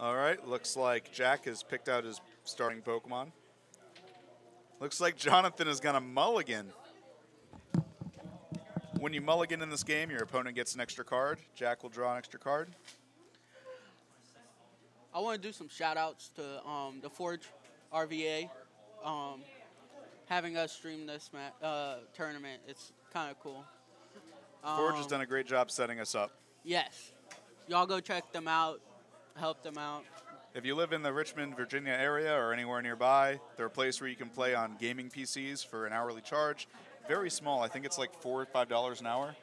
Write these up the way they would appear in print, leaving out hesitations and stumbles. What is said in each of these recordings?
All right, looks like Jack has picked out his starting Pokemon. Looks like Jonathan is going to mulligan. When you mulligan in this game, your opponent gets an extra card. Jack will draw an extra card. I want to do some shout-outs to the Forge RVA. Having us stream this tournament, it's kind of cool. Forge has done a great job setting us up. Yes. Y'all go check them out. Help them out. If you live in the Richmond, Virginia area or anywhere nearby, they're a place where you can play on gaming PCs for an hourly charge. Very small. I think it's like $4 or $5 an hour.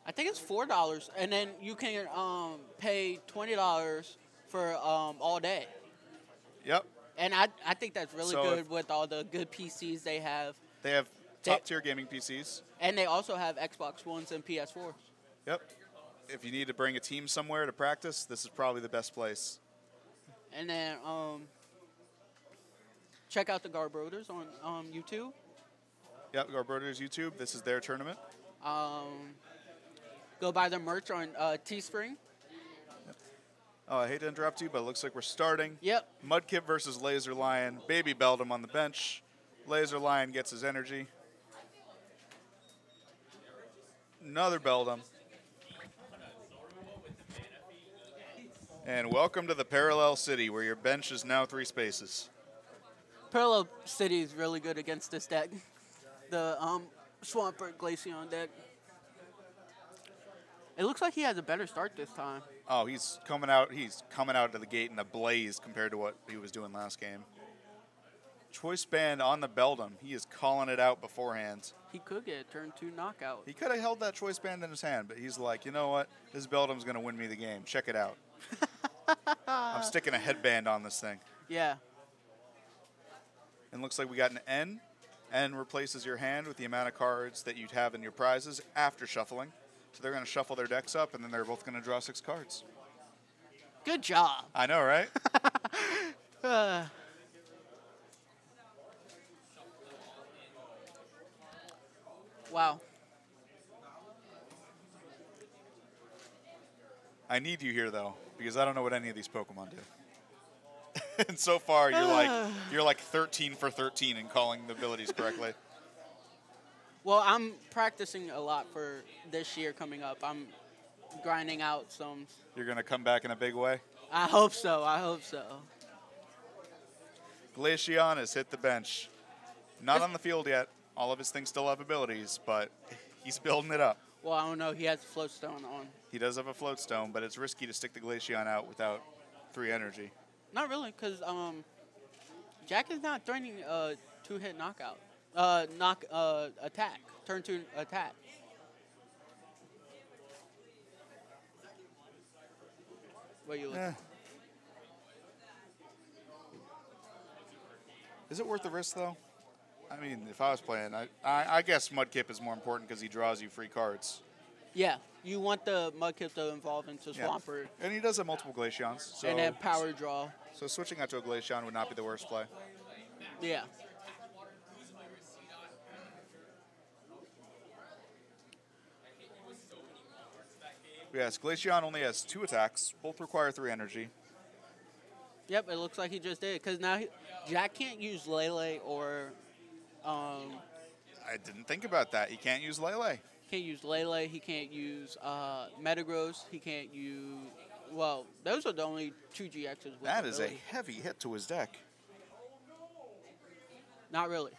I think it's $4, and then you can pay $20 for all day. Yep. And I think that's really good with all the good PCs they have. They have top-tier gaming PCs. And they also have Xbox Ones and PS4s. Yep. If you need to bring a team somewhere to practice, this is probably the best place. And then check out the Garbroders on YouTube. Yep, Garbroders YouTube. This is their tournament. Go buy their merch on Teespring. Yep. Oh, I hate to interrupt you, but it looks like we're starting. Yep. Mudkip versus Laser Lion. Baby Beldum on the bench. Laser Lion gets his energy. Another Beldum. And welcome to the Parallel City, where your bench is now 3 spaces. Parallel City is really good against this deck. The Swampert Glaceon deck. It looks like he has a better start this time. Oh, he's coming out of the gate in a blaze compared to what he was doing last game. Choice Band on the Beldum. He is calling it out beforehand. He could get a turn 2 knockout. He could have held that Choice Band in his hand, but he's like, you know what? This Beldum's going to win me the game. Check it out. I'm sticking a headband on this thing. Yeah. And looks like we got an N. N replaces your hand with the amount of cards that you'd have in your prizes after shuffling. So they're going to shuffle their decks up, and then they're both going to draw 6 cards. Good job. I know, right? Wow. I need you here, though, because I don't know what any of these Pokemon do. And so far, you're like 13 for 13 in calling the abilities correctly. Well, I'm practicing a lot for this year coming up. I'm grinding out some. You're going to come back in a big way? I hope so. I hope so. Glaceon has hit the bench. Not on the field yet. All of his things still have abilities, but he's building it up. Well, I don't know. He has a float stone on. He does have a float stone, but it's risky to stick the Glaceon out without 3 energy. Not really, because Jack is not threatening a 2-hit knockout. Attack. Turn 2 attack. What are you looking? Is it worth the risk, though? I mean, if I was playing, I guess Mudkip is more important because he draws you free cards. Yeah, you want the Mudkip to evolve into Swampert. Yeah. And he does have multiple Glaceons. So, and then power draw. So switching out to a Glaceon would not be the worst play. Yeah. Yes, Glaceon only has 2 attacks. Both require 3 energy. Yep, it looks like he just did. Because now Jack can't use Lele or... I didn't think about that. He can't use Lele. Can't use Lele. He can't use Metagross. He can't use... Well, those are the only 2 GXs with That is ability. a heavy hit to his deck. Not really.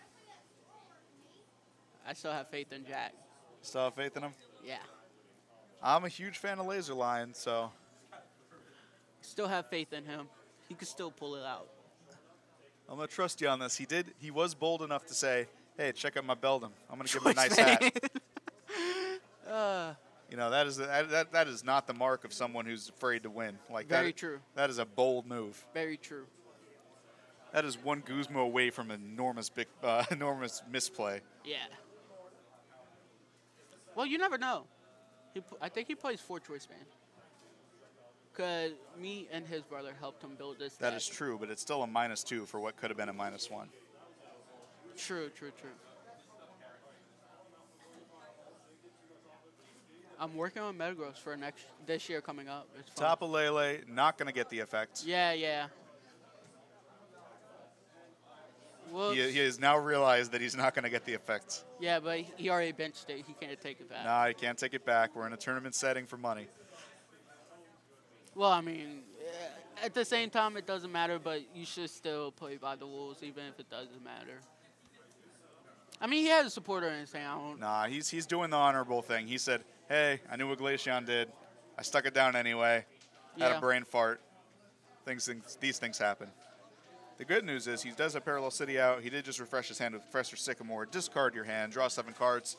I still have faith in Jack. Still have faith in him? Yeah. I'm a huge fan of Laser Lion, so... Still have faith in him. He could still pull it out. I'm going to trust you on this. He was bold enough to say, hey, check out my Beldum. I'm going to give him a nice hat. You know, that is not the mark of someone who's afraid to win. Like Very true. That is a bold move. Very true. That is one Guzmo away from an enormous misplay. Yeah. Well, you never know. I think he plays 4 Choice Band. Because me and his brother helped him build this That deck. is true, but it's still a -2 for what could have been a -1. True. I'm working on Metagross for this year coming up. It's fun. Tapu Lele, not going to get the effect. Yeah. He has now realized that he's not going to get the effect. Yeah, but he already benched it. He can't take it back. Nah, he can't take it back. We're in a tournament setting for money. Well, I mean, at the same time, it doesn't matter, but you should still play by the rules, even if it doesn't matter. I mean, he has a supporter in his hand. Nah, he's doing the honorable thing. He said, hey, I knew what Glaceon did. I stuck it down anyway. Had a brain fart. These things happen. The good news is he does have Parallel City out. He did just refresh his hand with Professor Sycamore. Discard your hand. Draw 7 cards.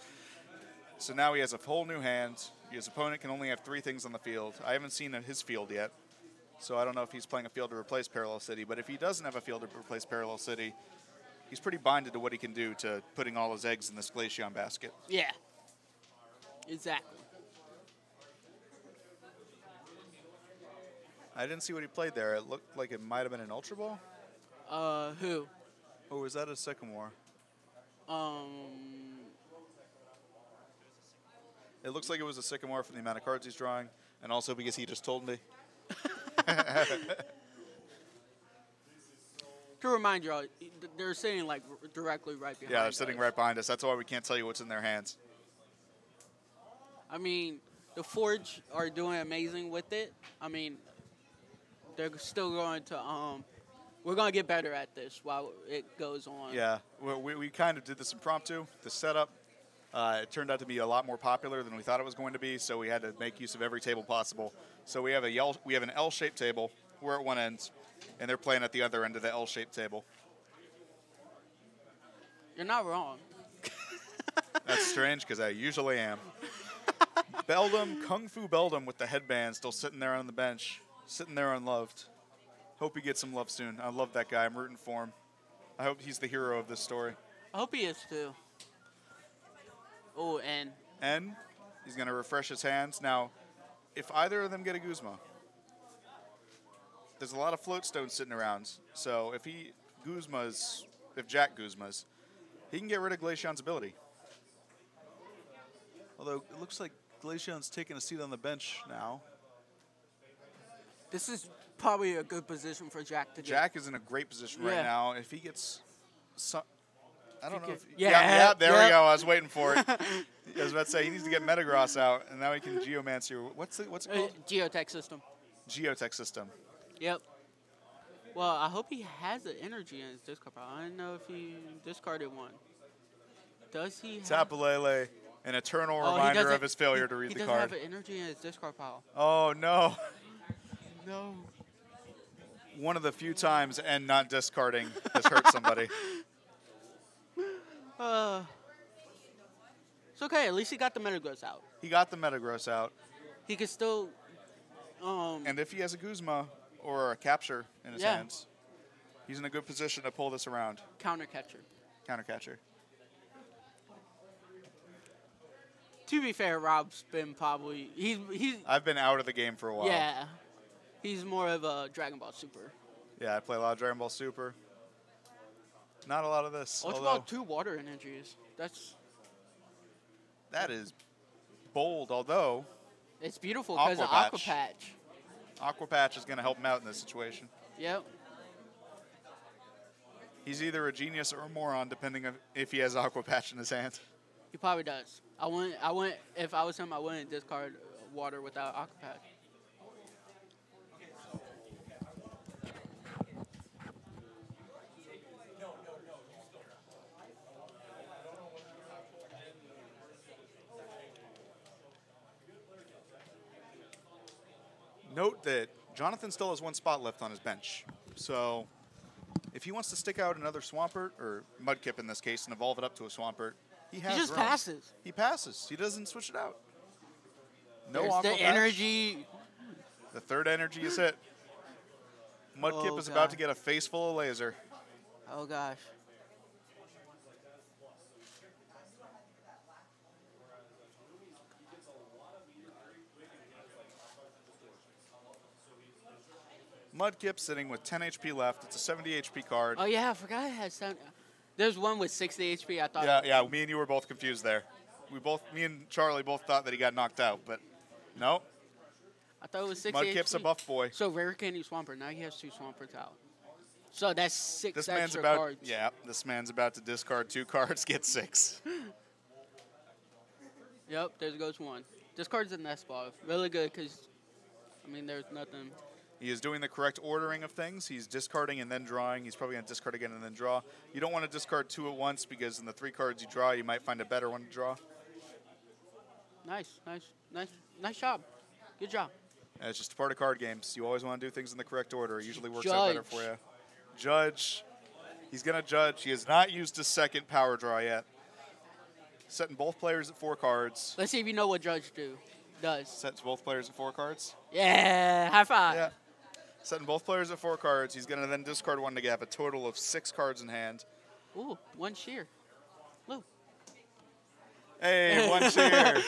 So now he has a whole new hand. His opponent can only have 3 things on the field. I haven't seen his field yet, so I don't know if he's playing a field to replace Parallel City. But if he doesn't have a field to replace Parallel City, he's pretty binded to what he can do to putting all his eggs in this Glaceon basket. Yeah. Exactly. I didn't see what he played there. It looked like it might have been an Ultra Ball. Who? Or was that a Sycamore? It looks like it was a Sycamore from the amount of cards he's drawing, and also because he just told me. To remind you all, they're sitting like directly right behind us. Yeah, they're sitting right behind us. That's why we can't tell you what's in their hands. I mean, the Forge are doing amazing with it. I mean, they're still going to we're going to get better at this while it goes on. Yeah, we kind of did this impromptu. The setup, it turned out to be a lot more popular than we thought it was going to be, so we had to make use of every table possible. So we have an L-shaped table. We're at one end, and they're playing at the other end of the L-shaped table. You're not wrong. That's strange, because I usually am. Beldum, Kung Fu Beldum with the headband, still sitting there on the bench, sitting there unloved. Hope he gets some love soon. I love that guy. I'm rooting for him. I hope he's the hero of this story. I hope he is too. Oh, and he's going to refresh his hands. Now, if either of them get a Guzma, there's a lot of float stones sitting around. So if Jack Guzmas, he can get rid of Glaceon's ability. Although it looks like Glaceon's taking a seat on the bench now. This is probably a good position for Jack to get. Jack is in a great position right now. If he gets some, I don't know. There we go. I was waiting for it. I was about to say he needs to get Metagross out, and now he can Geomancer. What's it called? Geotech system. Geotech system. Yep. Well, I hope he has an energy in his discard pile. I don't know if he discarded one. Does he have... Tapu Lele, an eternal reminder of his failure to read the card. He doesn't have an energy in his discard pile. Oh, no. No. One of the few times and not discarding has hurt somebody. It's okay. At least he got the Metagross out. He got the Metagross out. He could still... and if he has a Guzma or a Capture in his hands, he's in a good position to pull this around. Counter catcher. To be fair, Rob's been probably... I've been out of the game for a while. Yeah. He's more of a Dragon Ball Super. Yeah, I play a lot of Dragon Ball Super. Not a lot of this. Ultra Ball 2 water energies. That is bold, although... It's beautiful because of Aqua Patch. Aqua Patch is going to help him out in this situation. Yep. He's either a genius or a moron, depending on if he has Aqua Patch in his hand. He probably does. If I was him, I wouldn't discard water without Aqua Patch. Note that Jonathan still has 1 spot left on his bench. So if he wants to stick out another Swampert, or Mudkip in this case, and evolve it up to a Swampert, he just passes. He passes. He doesn't switch it out. No Aqua Patch. Energy. The third energy is hit. Mudkip is about to get a face full of laser. Oh, gosh. Mudkip sitting with 10 HP left. It's a 70 HP card. Oh, yeah, I forgot it had 7. There's one with 60 HP, I thought. Yeah, me and you were both confused there. Me and Charlie both thought that he got knocked out, but no. I thought it was 6 Mudkip's a buff boy. So Rare Candy Swampert. Now he has 2 Swamperts out. So that's 6 This extra man's about cards. yeah. This man's about to discard 2 cards, get 6. Yep, there goes 1. Discards a nest ball. Really good because, I mean, there's nothing. He is doing the correct ordering of things. He's discarding and then drawing. He's probably going to discard again and then draw. You don't want to discard 2 at once because in the 3 cards you draw, you might find a better one to draw. Nice job. Good job. And it's just a part of card games. You always want to do things in the correct order. It usually works out better for you. Judge. He's going to judge. He has not used his second power draw yet. Setting both players at 4 cards. Let's see if you know what Judge does. Sets both players at 4 cards. Yeah, high five. Yeah. Setting both players at 4 cards. He's going to then discard 1 to have a total of 6 cards in hand. Ooh, 1 sheer. Lou. Hey, 1 sheer.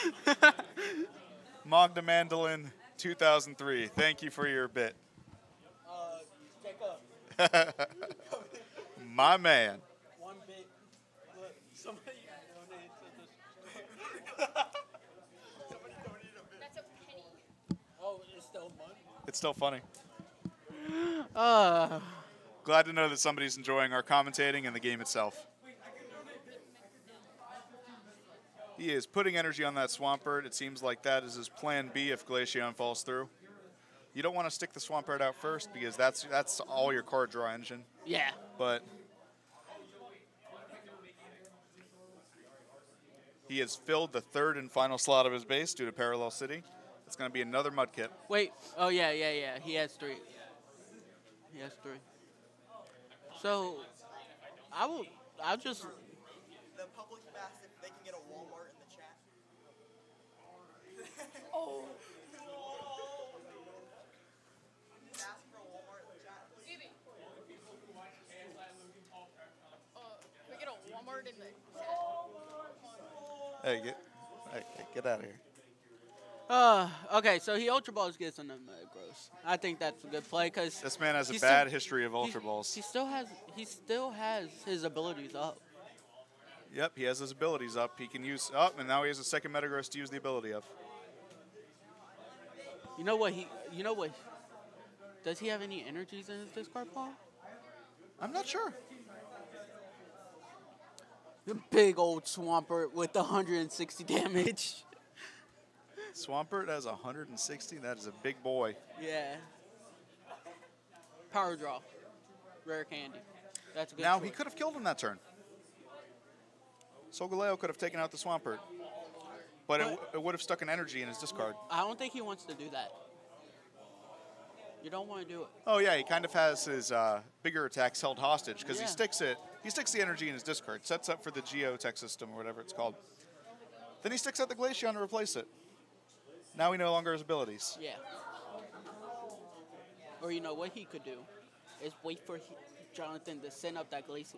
Magda Mandolin 2003. Thank you for your bit. Jacob. My man. 1 bit. Look, somebody donated to this. Somebody donated a bit. That's a penny. Oh, it's still money? It's still funny. Uh, Glad to know that somebody's enjoying our commentating and the game itself. He is putting energy on that Swampert. It seems like that is his plan B if Glaceon falls through. You don't want to stick the Swampert out first because that's all your card draw engine. yeah. But he has filled the 3rd and final slot of his base due to Parallel City. It's going to be another Mudkip. Wait. Oh, yeah. He has 3. So, I'll just... The public asked if they can get a Walmart in the chat. Oh. Ask for a Walmart in the chat. Maybe. Can we get a Walmart in the chat? Hey, get out of here. Okay, so he Ultra Balls gets on the Metagross. I think that's a good play because This man has a bad history of Ultra Balls. He still has his abilities up. Yep, he has his abilities up. He can use up, and now he has a second Metagross to use the ability of. You know what? Does he have any energies in his discard pile? I'm not sure. The big old Swampert with 160 damage. Swampert has 160. That is a big boy. Yeah. Power draw. Rare Candy. That's a good Now, choice. he could have killed him that turn. Solgaleo could have taken out the Swampert. But it would have stuck an energy in his discard. I don't think he wants to do that. You don't want to do it. Oh, yeah, he kind of has his bigger attacks held hostage because Yeah. he sticks the energy in his discard, sets up for the Geotech system or whatever it's called. Then he sticks out the Glaceon to replace it. Now he no longer has abilities. Yeah. Or you know what he could do is wait for Jonathan to send up that Glaceon.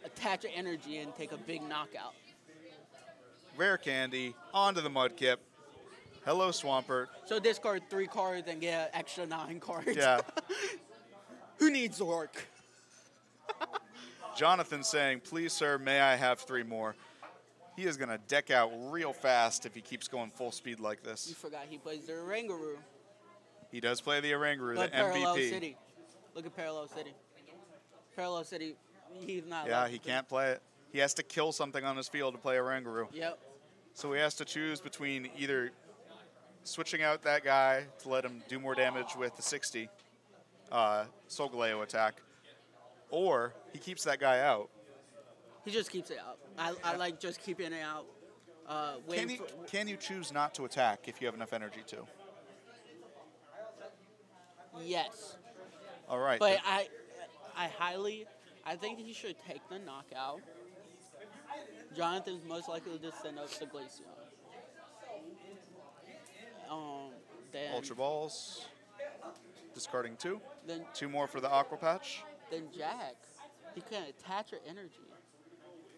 Attach an energy and take a big knockout. Rare Candy, onto the Mudkip. Hello, Swampert. So discard 3 cards and get an extra 9 cards. Yeah. Who needs Zork? Jonathan saying, please, sir, may I have 3 more? He is going to deck out real fast if he keeps going full speed like You this. forgot he plays the Oranguru. He does play the Oranguru, the But Parallel MVP. City. Look at Parallel City. Parallel City, he's not Yeah, allowed he to- can't play it. He has to kill something on his field to play Oranguru. Yep. So he has to choose between either switching out that guy to let him do more damage with the 60 Solgaleo attack, or he keeps that guy out. He just keeps it out. I like just keeping it out. Can you choose not to attack if you have enough energy to? Yes. All right. But I think he should take the knockout. Jonathan's most likely to send up the Glaceon. Then Ultra Balls. Discarding 2. Then 2 more for the Aqua Patch. Jack, he can attach your energy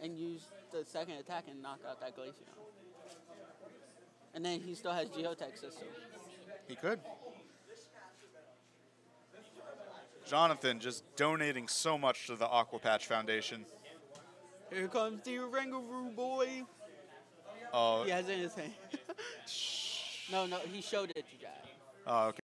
and use the second attack and knock out that Glaceon. And then he still has Geotech system. He could. Jonathan just donating so much to the Aqua Patch Foundation. Here comes the Oranguru boy. Oh. He has it in his hand. No, he showed it to Jack. Oh, okay.